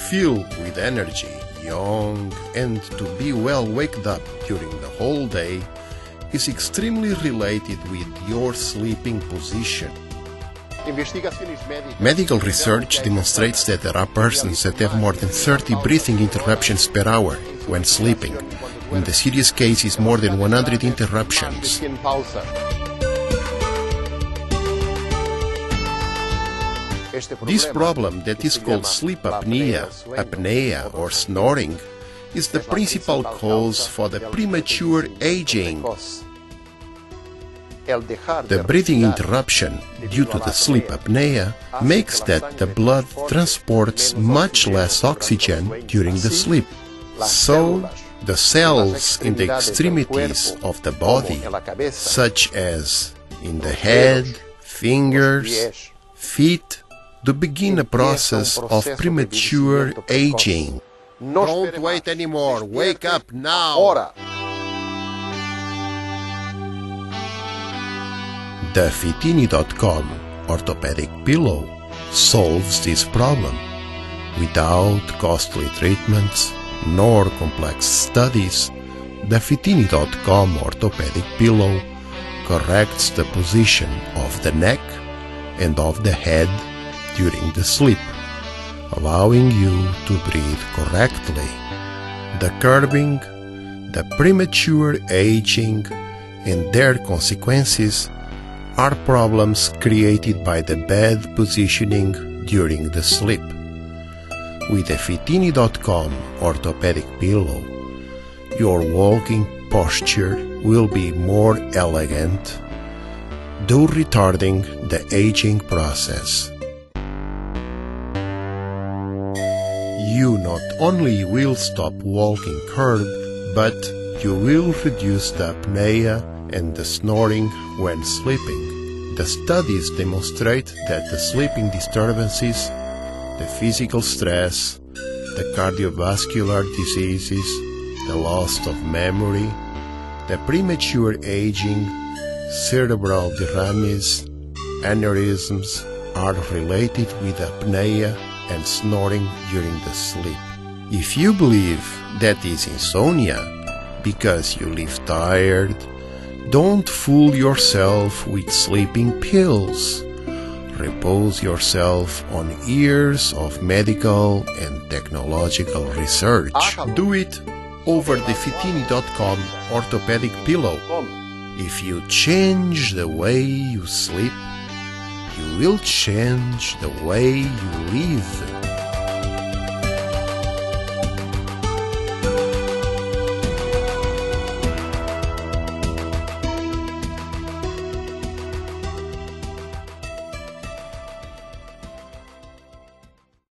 feel with energy, young, and to be well waked up during the whole day is extremely related with your sleeping position. Medical research demonstrates that there are persons that have more than 30 breathing interruptions per hour when sleeping. In the serious cases, more than 100 interruptions. This problem that is called sleep apnea, apnea or snoring is the principal cause for the premature aging. The breathing interruption due to the sleep apnea makes that the blood transports much less oxygen during the sleep. So, the cells in the extremities of the body, such as in the head, fingers, feet, to begin a process of premature aging. Don't wait anymore, wake up now! The Fitini.com orthopedic pillow solves this problem without costly treatments nor complex studies. The Fitini.com orthopedic pillow corrects the position of the neck and of the head during the sleep, allowing you to breathe correctly. The curving, the premature aging, and their consequences are problems created by the bad positioning during the sleep. With the Fitini.com orthopedic pillow, your walking posture will be more elegant, though retarding the aging process. You not only will stop walking curved, but you will reduce the apnea and the snoring when sleeping. The studies demonstrate that the sleeping disturbances, the physical stress, the cardiovascular diseases, the loss of memory, the premature aging, cerebral deramies, aneurysms are related with apnea and snoring during the sleep. If you believe that is insomnia because you live tired, don't fool yourself with sleeping pills. Repose yourself on years of medical and technological research. Do it over the Fitini.com orthopedic pillow. If you change the way you sleep, you will change the way you live.